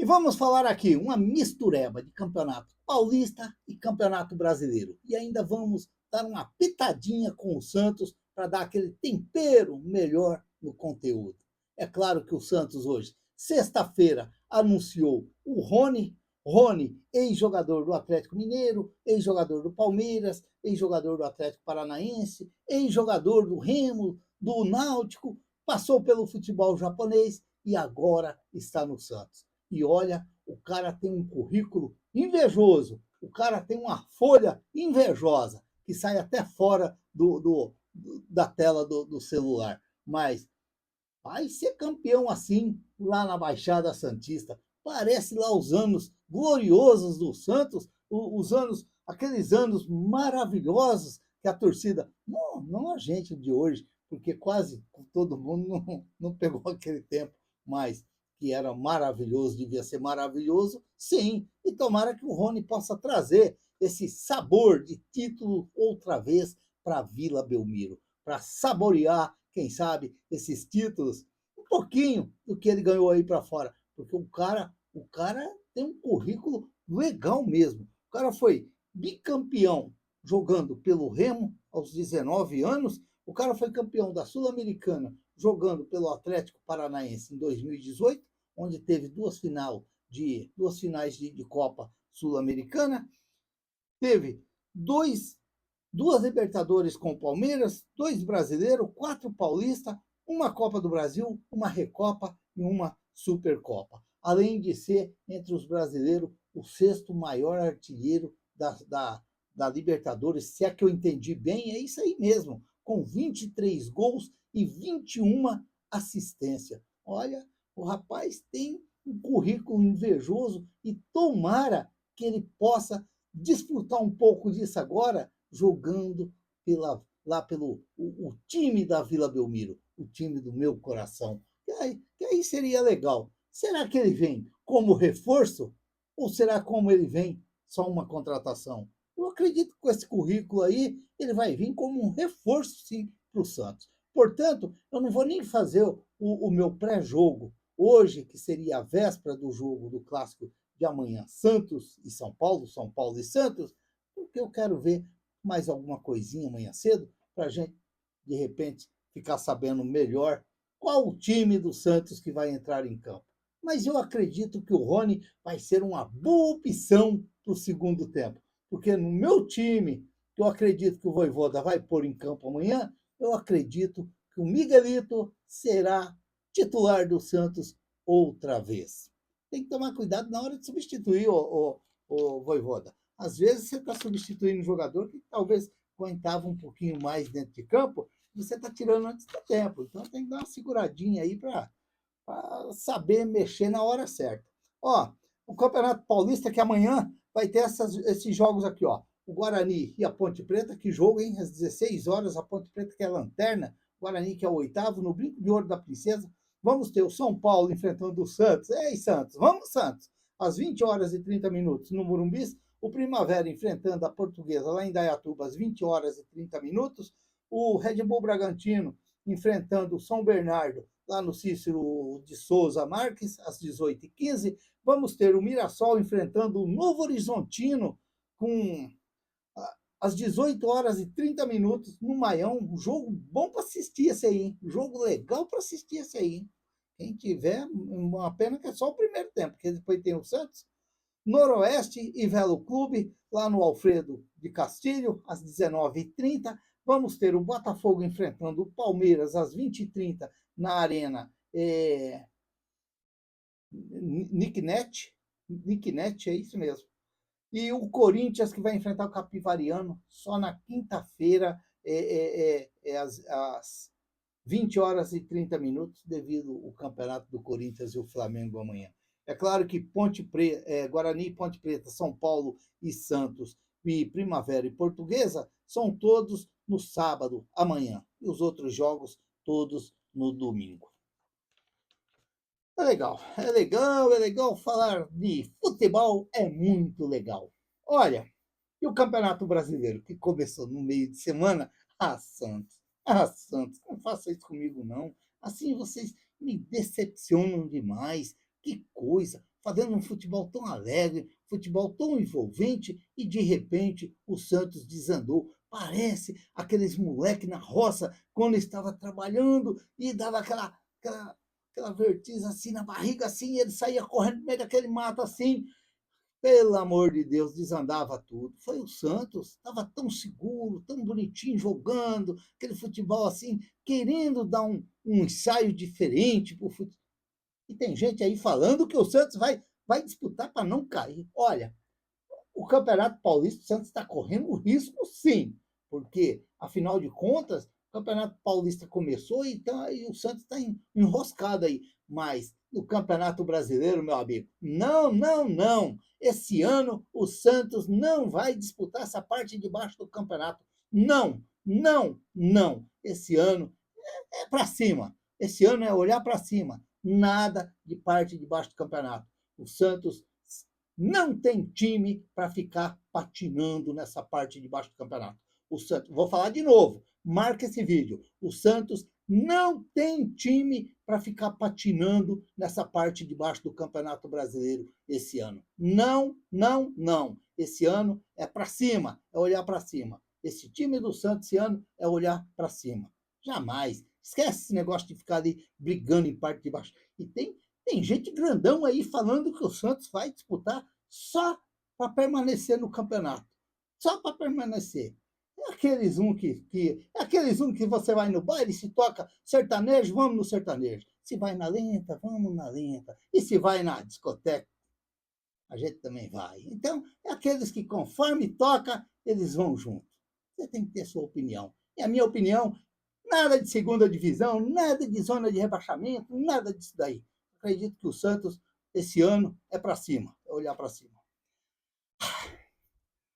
E vamos falar aqui uma mistureba de campeonato paulista e campeonato brasileiro. E ainda vamos dar uma pitadinha com o Santos para dar aquele tempero melhor no conteúdo. É claro que o Santos hoje, sexta-feira, anunciou o Rony, ex-jogador do Atlético Mineiro, ex-jogador do Palmeiras, ex-jogador do Atlético Paranaense, ex-jogador do Remo, do Náutico, passou pelo futebol japonês e agora está no Santos. E olha, o cara tem um currículo invejoso, o cara tem uma folha invejosa, que sai até fora da tela do celular. Mas vai ser campeão assim, lá na Baixada Santista. Parece lá os anos gloriosos do Santos, os anos, aqueles anos maravilhosos que a torcida, não a gente de hoje, porque quase todo mundo não pegou aquele tempo, mas que era maravilhoso, devia ser maravilhoso, sim, e tomara que o Rony possa trazer esse sabor de título outra vez para a Vila Belmiro, para saborear, quem sabe, esses títulos, um pouquinho do que ele ganhou aí para fora, porque o cara tem um currículo legal mesmo. O cara foi bicampeão jogando pelo Remo aos 19 anos, o cara foi campeão da Sul-Americana jogando pelo Atlético Paranaense em 2018, onde teve duas finais de Copa Sul-Americana, teve duas Libertadores com o Palmeiras, dois brasileiros, quatro paulistas, uma Copa do Brasil, uma Recopa e uma Supercopa. Além de ser, entre os brasileiros, o sexto maior artilheiro da Libertadores, se é que eu entendi bem, é isso aí mesmo, com 23 gols e 21 assistências. Olha, o rapaz tem um currículo invejoso e tomara que ele possa disputar um pouco disso agora, jogando lá pelo o time da Vila Belmiro, o time do meu coração. Que aí seria legal. Será que ele vem como reforço? Ou será como ele vem só uma contratação? Eu acredito que com esse currículo aí, ele vai vir como um reforço, sim, para o Santos. Portanto, eu não vou nem fazer o meu pré-jogo hoje, que seria a véspera do jogo do clássico de amanhã, Santos e São Paulo e Santos, porque eu quero ver mais alguma coisinha amanhã cedo, para a gente, de repente, ficar sabendo melhor qual o time do Santos que vai entrar em campo. Mas eu acredito que o Rony vai ser uma boa opção para o segundo tempo, porque no meu time, que eu acredito que o Voivoda vai pôr em campo amanhã, eu acredito que o Miguelito será titular do Santos outra vez. Tem que tomar cuidado na hora de substituir o Voivoda. Às vezes você está substituindo um jogador que talvez aguentava um pouquinho mais dentro de campo, e você está tirando antes do tempo. Então tem que dar uma seguradinha aí para saber mexer na hora certa. Ó, o Campeonato Paulista que amanhã vai ter esses jogos aqui, ó. O Guarani e a Ponte Preta, que jogo, hein? Às 16 horas, a Ponte Preta que é a lanterna, o Guarani que é o oitavo, no Brinco de Ouro da Princesa. Vamos ter o São Paulo enfrentando o Santos. Ei, Santos, vamos, Santos! Às 20 horas e 30 minutos no Murumbis, o Primavera enfrentando a Portuguesa lá em Dayatuba às 20 horas e 30 minutos, o Red Bull Bragantino enfrentando o São Bernardo lá no Cícero de Souza Marques às 18h15. Vamos ter o Mirassol enfrentando o Novo Horizontino com às 18 horas e 30 minutos no Maião. Um jogo bom para assistir esse aí, hein? Um jogo legal para assistir esse aí, hein? Quem tiver, uma pena que é só o primeiro tempo, porque depois tem o Santos. Noroeste e Velo Clube, lá no Alfredo de Castilho, às 19h30. Vamos ter o Botafogo enfrentando o Palmeiras às 20h30 na Arena Nicknet, é isso mesmo. E o Corinthians que vai enfrentar o Capivariano só na quinta-feira, às 20 horas e 30 minutos, devido ao campeonato do Corinthians e o Flamengo amanhã. É claro que Guarani, Ponte Preta, São Paulo e Santos, e Primavera e Portuguesa, são todos no sábado, amanhã. E os outros jogos, todos no domingo. É legal falar de futebol, é muito legal. Olha, e o Campeonato Brasileiro, que começou no meio de semana? Santos, não faça isso comigo não. Assim vocês me decepcionam demais. Que coisa, fazendo um futebol tão alegre, futebol tão envolvente, e de repente o Santos desandou. Parece aqueles moleques na roça, quando estava trabalhando e dava aquela vertigem assim na barriga, assim, e ele saía correndo no meio daquele mato assim. Pelo amor de Deus, desandava tudo. Foi o Santos, estava tão seguro, tão bonitinho, jogando aquele futebol assim, querendo dar um ensaio diferente para o futebol. E tem gente aí falando que o Santos vai disputar para não cair. Olha, o Campeonato Paulista, o Santos está correndo risco, sim, porque, afinal de contas, o Campeonato Paulista começou e o Santos está enroscado aí. Mas no Campeonato Brasileiro, meu amigo, não, não, não. Esse ano o Santos não vai disputar essa parte de baixo do campeonato. Não, não, não. Esse ano é para cima. Esse ano é olhar para cima. Nada de parte de baixo do campeonato. O Santos não tem time para ficar patinando nessa parte de baixo do campeonato. O Santos, vou falar de novo, marca esse vídeo. O Santos não tem time para ficar patinando nessa parte de baixo do Campeonato Brasileiro esse ano. Não, não, não. Esse ano é para cima, é olhar para cima. Esse time do Santos esse ano é olhar para cima. Jamais. Esquece esse negócio de ficar ali brigando em parte de baixo. E tem gente grandão aí falando que o Santos vai disputar só para permanecer no campeonato. Só para permanecer. É aqueles um que você vai no baile, se toca sertanejo, vamos no sertanejo. Se vai na lenta, vamos na lenta. E se vai na discoteca, a gente também vai. Então, é aqueles que conforme toca, eles vão junto. Você tem que ter sua opinião. E a minha opinião, nada de segunda divisão, nada de zona de rebaixamento, nada disso daí. Acredito que o Santos, esse ano, é para cima, é olhar para cima.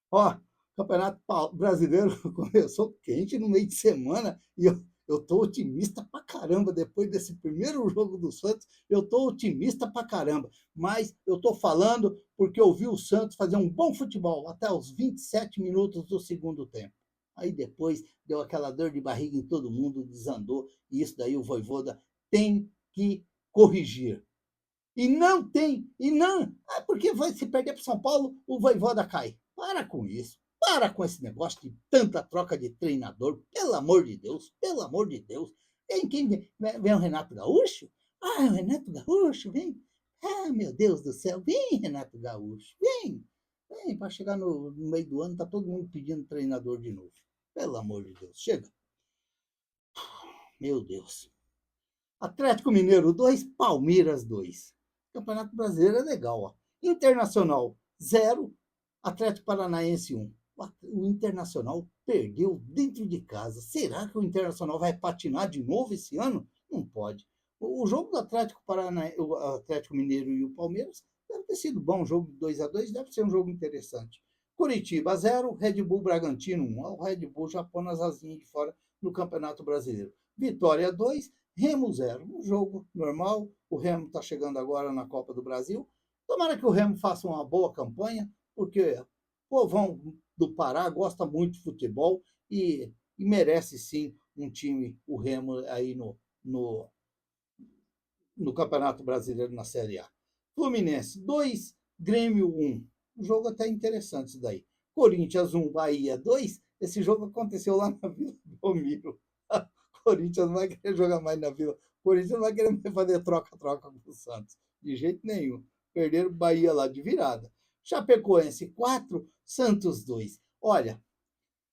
Ó, o Campeonato Brasileiro começou quente no meio de semana e eu tô otimista pra caramba. Depois desse primeiro jogo do Santos, eu tô otimista pra caramba. Mas eu tô falando porque eu vi o Santos fazer um bom futebol até os 27 minutos do segundo tempo. Aí depois deu aquela dor de barriga em todo mundo, desandou, e isso daí o Vojvoda tem que corrigir. E não tem, e não, porque vai se perder para São Paulo, o Vojvoda cai. Para com isso. Para com esse negócio de tanta troca de treinador. Pelo amor de Deus, pelo amor de Deus. Quem vem? Vem o Renato Gaúcho? Ah, o Renato Gaúcho, vem. Ah, meu Deus do céu, vem, Renato Gaúcho, vem. Vem, para chegar no meio do ano, tá todo mundo pedindo treinador de novo. Pelo amor de Deus, chega. Meu Deus. Atlético Mineiro 2, Palmeiras 2. Campeonato Brasileiro é legal, ó. Internacional 0, Atlético Paranaense 1. O Internacional perdeu dentro de casa. Será que o Internacional vai patinar de novo esse ano? Não pode. O jogo do Atlético Paranaense, o Atlético Mineiro e o Palmeiras deve ter sido bom. Um jogo de 2-2 deve ser um jogo interessante. Curitiba 0, Red Bull Bragantino 1. O Red Bull já põe as asinhas de fora no Campeonato Brasileiro. Vitória 2, Remo 0. Um jogo normal. O Remo está chegando agora na Copa do Brasil. Tomara que o Remo faça uma boa campanha, porque o povão do Pará gosta muito de futebol e merece sim um time, o Remo, aí no Campeonato Brasileiro na Série A. Fluminense 2, Grêmio 1. Um jogo até interessante isso daí. Corinthians 1, Bahia 2. Esse jogo aconteceu lá na Vila Belmiro. Corinthians não vai querer jogar mais na Vila. Corinthians não vai querer mais fazer troca-troca com o Santos. De jeito nenhum. Perderam o Bahia lá de virada. Chapecoense 4, Santos 2. Olha,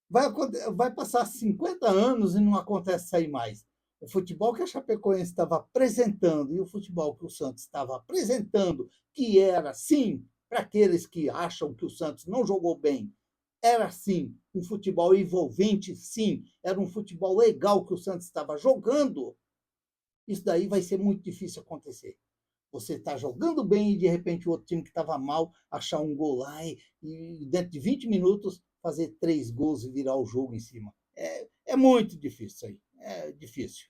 vai passar 50 anos e não acontece isso aí mais. O futebol que a Chapecoense estava apresentando e o futebol que o Santos estava apresentando, que era, sim, para aqueles que acham que o Santos não jogou bem, era, sim, um futebol envolvente, sim, era um futebol legal que o Santos estava jogando. Isso daí vai ser muito difícil acontecer. Você está jogando bem e, de repente, o outro time que estava mal achar um gol lá e dentro de 20 minutos, fazer 3 gols e virar o jogo em cima. É muito difícil isso aí. É difícil.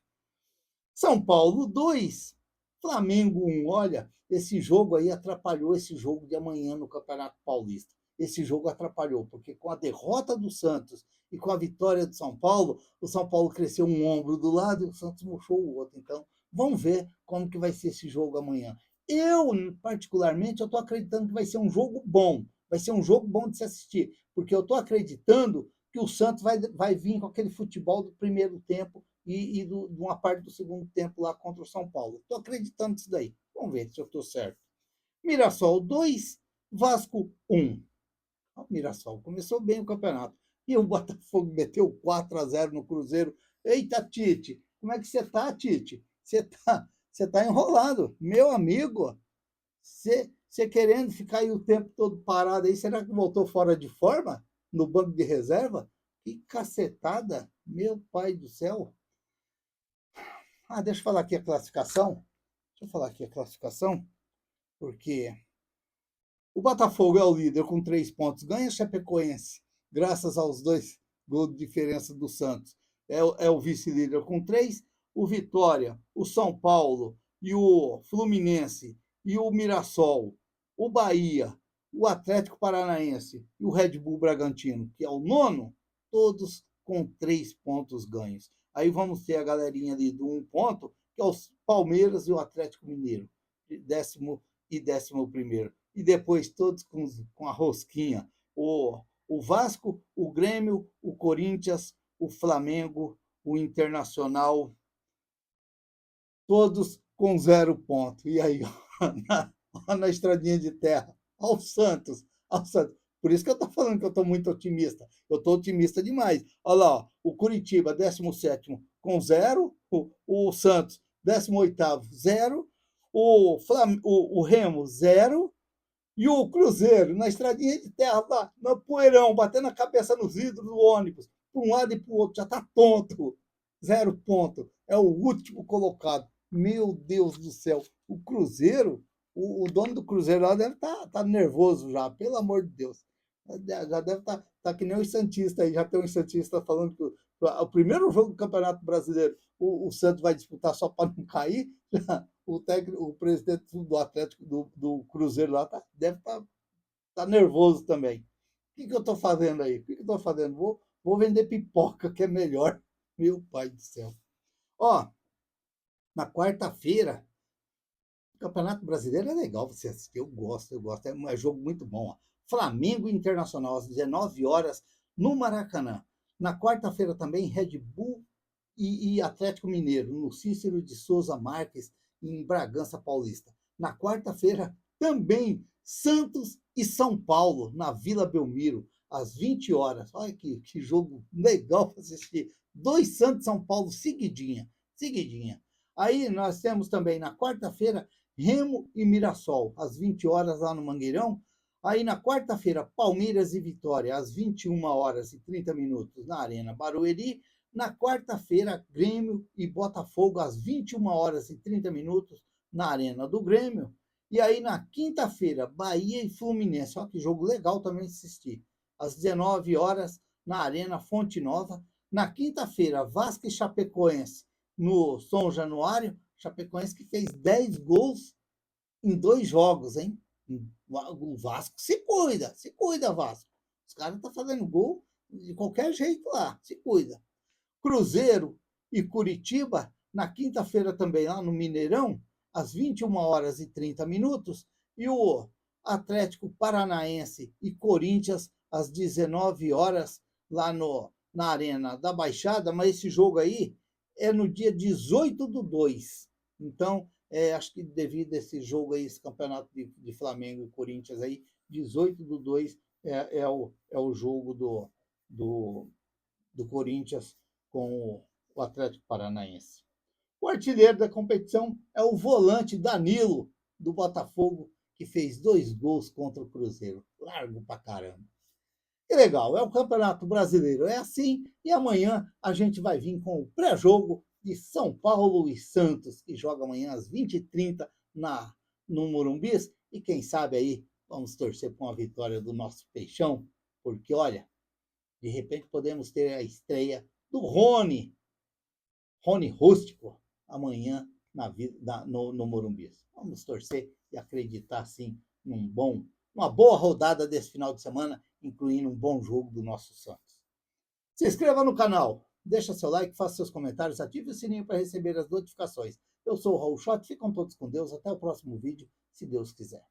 São Paulo 2, Flamengo 1. Olha, esse jogo aí atrapalhou esse jogo de amanhã no Campeonato Paulista. Esse jogo atrapalhou, porque com a derrota do Santos e com a vitória do São Paulo, o São Paulo cresceu um ombro do lado e o Santos murchou o outro. Então, vamos ver como que vai ser esse jogo amanhã. Eu, particularmente, eu estou acreditando que vai ser um jogo bom. Vai ser um jogo bom de se assistir, porque eu estou acreditando que o Santos vai vir com aquele futebol do primeiro tempo de uma parte do segundo tempo lá contra o São Paulo. Estou acreditando nisso daí. Vamos ver se eu estou certo. Mirassol 2, Vasco 1. O Mirassol começou bem o campeonato. E o Botafogo meteu 4-0 no Cruzeiro. Eita, Tite, como é que você está, Tite? Você tá enrolado. Meu amigo, você querendo ficar aí o tempo todo parado aí, será que voltou fora de forma? No banco de reserva? Que cacetada, meu pai do céu. Deixa eu falar aqui a classificação. Porque o Botafogo é o líder com 3 pontos. Ganha a Chapecoense, graças aos 2 gols de diferença do Santos. É o vice-líder com 3. O Vitória, o São Paulo e o Fluminense e o Mirassol, o Bahia, o Atlético Paranaense e o Red Bull Bragantino, que é o nono, todos com 3 pontos ganhos. Aí vamos ter a galerinha ali do 1 ponto, que é os Palmeiras e o Atlético Mineiro, 10º e 11º. E depois todos com a rosquinha. O Vasco, o Grêmio, o Corinthians, o Flamengo, o Internacional, todos com 0 ponto. E aí, na estradinha de terra, ao Santos. Por isso que eu estou falando que eu estou muito otimista. Eu estou otimista demais. Olha lá, ó, o Curitiba, 17º, com 0. O Santos, 18º, 0. O Remo, 0. E o Cruzeiro, na estradinha de terra, lá, no poeirão, batendo a cabeça nos vidros do ônibus, para um lado e para o outro, já está tonto. 0 ponto. É o último colocado. Meu Deus do céu. O Cruzeiro, o dono do Cruzeiro lá deve estar nervoso já, pelo amor de Deus. Já deve estar que nem os Santistas aí. Já tem um Santista falando que o primeiro jogo do Campeonato Brasileiro o Santos vai disputar só para não cair. O presidente do Atlético, do Cruzeiro lá, deve estar nervoso também. O que eu estou fazendo aí? O que eu estou fazendo? Vou vender pipoca, que é melhor. Meu pai do céu. Ó, na quarta-feira, o Campeonato Brasileiro é legal você assistir. Eu gosto. É um jogo muito bom. Ó. Flamengo Internacional, às 19 horas, no Maracanã. Na quarta-feira também, Red Bull e Atlético Mineiro, no Cícero de Souza Marques, em Bragança Paulista. Na quarta-feira, também Santos e São Paulo, na Vila Belmiro, às 20 horas. Olha que jogo legal para assistir. 2 Santos e São Paulo seguidinha. Aí nós temos também na quarta-feira Remo e Mirassol, às 20 horas lá no Mangueirão. Aí na quarta-feira, Palmeiras e Vitória, às 21 horas e 30 minutos, na Arena Barueri. Na quarta-feira, Grêmio e Botafogo, às 21 horas e 30 minutos, na Arena do Grêmio. E aí, na quinta-feira, Bahia e Fluminense. Olha que jogo legal também de assistir. Às 19 horas, na Arena Fonte Nova. Na quinta-feira, Vasco e Chapecoense, no São Januário. Chapecoense que fez 10 gols em 2 jogos, hein? O Vasco se cuida, Vasco. Os caras estão fazendo gol de qualquer jeito lá, se cuida. Cruzeiro e Curitiba, na quinta-feira também, lá no Mineirão, às 21 horas e 30 minutos, e o Atlético Paranaense e Corinthians, às 19 horas, lá na Arena da Baixada, mas esse jogo aí é no dia 18/2. Então, acho que devido a esse jogo aí, esse campeonato de Flamengo e Corinthians aí, 18/2 é o jogo do Corinthians com o Atlético Paranaense. O artilheiro da competição é o volante Danilo, do Botafogo, que fez 2 gols contra o Cruzeiro. Largo pra caramba. Que legal, é o Campeonato Brasileiro, é assim, e amanhã a gente vai vir com o pré-jogo de São Paulo e Santos, que joga amanhã às 20h30 no Morumbis, e quem sabe aí vamos torcer por uma vitória do nosso Peixão, porque olha, de repente podemos ter a estreia do Rony Rústico, amanhã no Morumbi. Vamos torcer e acreditar, sim, uma boa rodada desse final de semana, incluindo um bom jogo do nosso Santos. Se inscreva no canal, deixa seu like, faça seus comentários, ative o sininho para receber as notificações. Eu sou o Raul Schott, ficam todos com Deus, até o próximo vídeo, se Deus quiser.